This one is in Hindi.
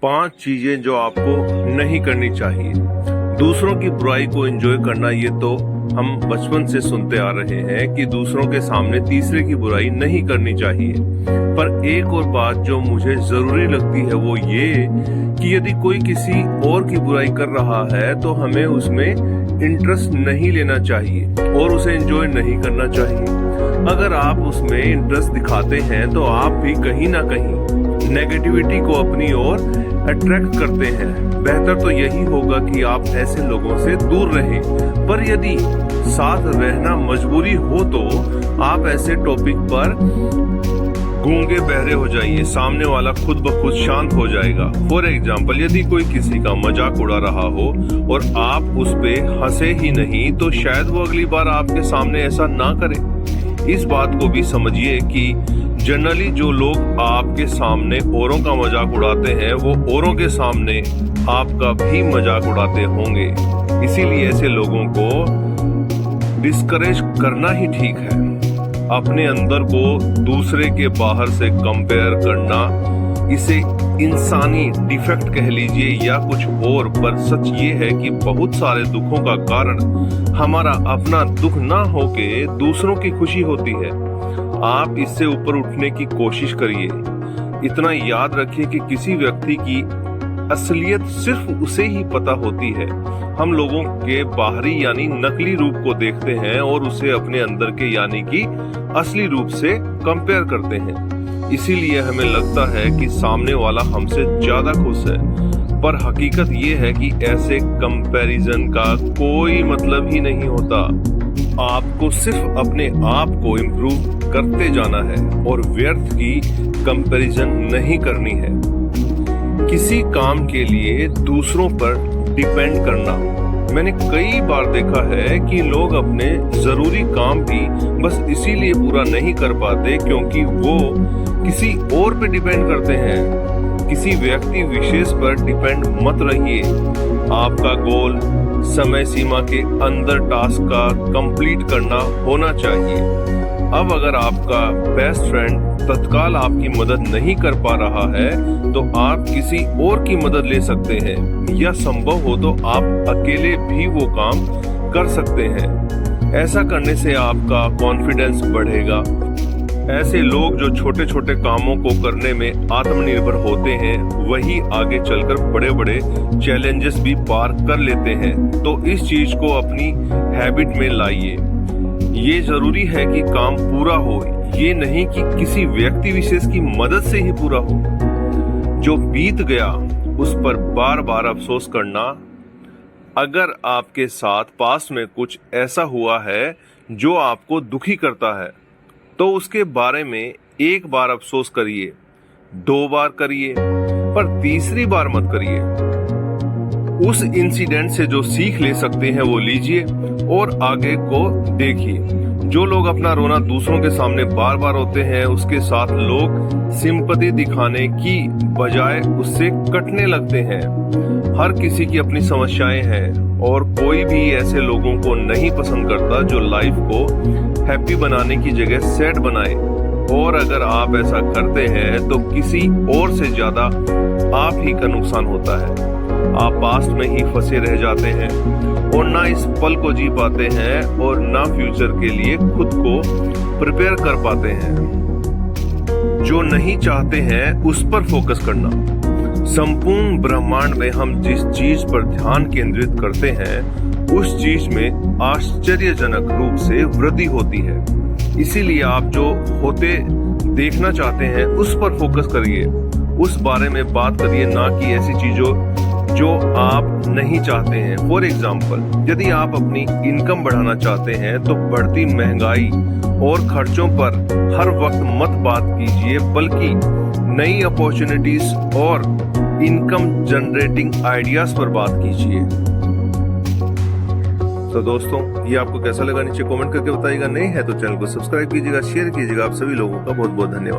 5 चीजें जो आपको नहीं करनी चाहिए। दूसरों की बुराई को एंजॉय करना, ये तो हम बचपन से सुनते आ रहे हैं कि दूसरों के सामने तीसरे की बुराई नहीं करनी चाहिए। पर एक और बात जो मुझे जरूरी लगती है वो ये कि यदि कोई किसी और की बुराई कर रहा है तो हमें उसमें इंटरेस्ट नहीं लेना चाहिए और उसे एंजॉय नहीं करना चाहिए। अगर आप उसमें इंटरेस्ट दिखाते हैं तो आप भी कहीं ना कहीं नेगेटिविटी को अपनी ओर अट्रैक्ट करते हैं। बेहतर तो यही होगा कि आप ऐसे लोगों से दूर रहें। पर यदि साथ रहना मजबूरी हो तो आप ऐसे टॉपिक पर गूंगे बहरे हो जाइए, सामने वाला खुद ब खुद शांत हो जाएगा। फॉर एग्जाम्पल, यदि कोई किसी का मजाक उड़ा रहा हो और आप उस पे हंसे ही नहीं तो शायद वो अगली बार आपके सामने ऐसा ना करे। इस बात को भी समझिए कि जनरली जो लोग आपके सामने औरों का मजाक उड़ाते हैं वो औरों के सामने आपका भी मजाक उड़ाते होंगे। इसीलिए ऐसे लोगों को डिस्करेज करना ही ठीक है। अपने अंदर को दूसरे के बाहर से कंपेयर करना, इसे इंसानी डिफेक्ट कह लीजिए या कुछ और, पर सच ये है कि बहुत सारे दुखों का कारण हमारा अपना दुख ना होके दूसरों की खुशी होती है। आप इससे ऊपर उठने की कोशिश करिए। इतना याद रखिए कि किसी व्यक्ति की असलियत सिर्फ उसे ही पता होती है। हम लोगों के बाहरी यानी नकली रूप को देखते हैं और उसे अपने अंदर के यानी कि असली रूप से कंपेयर करते हैं। इसीलिए हमें लगता है कि सामने वाला हमसे ज्यादा खुश है, पर हकीकत ये है कि ऐसे कंपैरिजन का कोई मतलब ही नहीं होता। आपको सिर्फ अपने आप को इम्प्रूव करते जाना है और व्यर्थ की कंपैरिजन नहीं करनी है। किसी काम के लिए दूसरों पर डिपेंड करना, मैंने कई बार देखा है कि लोग अपने जरूरी काम भी बस इसीलिए पूरा नहीं कर पाते क्योंकि वो किसी और पे डिपेंड करते हैं। किसी व्यक्ति विशेष पर डिपेंड मत रहिए। आपका गोल समय सीमा के अंदर टास्क का कंप्लीट करना होना चाहिए। अब अगर आपका बेस्ट फ्रेंड तत्काल आपकी मदद नहीं कर पा रहा है तो आप किसी और की मदद ले सकते हैं, या संभव हो तो आप अकेले भी वो काम कर सकते हैं। ऐसा करने से आपका कॉन्फिडेंस बढ़ेगा। ऐसे लोग जो छोटे छोटे कामों को करने में आत्मनिर्भर होते हैं वही आगे चलकर बड़े बड़े चैलेंजेस भी पार कर लेते हैं। तो इस चीज को अपनी हैबिट में लाइए। ये जरूरी है कि काम पूरा हो, ये नहीं कि किसी व्यक्ति विशेष की मदद से ही पूरा हो। जो बीत गया उस पर बार बार अफसोस करना। अगर आपके साथ पास्ट में कुछ ऐसा हुआ है जो आपको दुखी करता है तो उसके बारे में एक बार अफसोस करिए, 2 बार करिए, पर तीसरी बार मत करिए। उस इंसिडेंट से जो सीख ले सकते हैं वो लीजिए और आगे को देखिए। जो लोग अपना रोना दूसरों के सामने बार बार रोते हैं उसके साथ लोग सिंपैथी दिखाने की बजाय उससे कटने लगते हैं। हर किसी की अपनी समस्याएं हैं और कोई भी ऐसे लोगों को नहीं पसंद करता जो लाइफ को हैप्पी बनाने की जगह सैड बनाए। और अगर आप ऐसा करते हैं तो किसी और से ज्यादा आप ही का नुकसान होता है। आप पास्ट में ही फंसे रह जाते हैं और ना इस पल को जी पाते हैं और ना फ्यूचर के लिए खुद को प्रिपेयर कर पाते हैं। जो नहीं चाहते हैं उस पर फोकस करना। संपूर्ण ब्रह्मांड में हम जिस चीज पर ध्यान केंद्रित करते हैं उस चीज में आश्चर्यजनक रूप से वृद्धि होती है। इसीलिए आप जो होते देखना चाहते हैं उस पर फोकस करिए, उस बारे में बात करिए, ना कि ऐसी चीजों जो आप नहीं चाहते हैं। फॉर एग्जाम्पल, यदि आप अपनी इनकम बढ़ाना चाहते हैं तो बढ़ती महंगाई और खर्चों पर हर वक्त मत बात कीजिए, बल्कि नई अपॉर्चुनिटीज और इनकम जनरेटिंग आइडियाज पर बात कीजिए। तो दोस्तों, ये आपको कैसा लगा नीचे कमेंट करके बताइएगा। नहीं है तो चैनल को सब्सक्राइब कीजिएगा, शेयर कीजिएगा। आप सभी लोगों का बहुत बहुत धन्यवाद।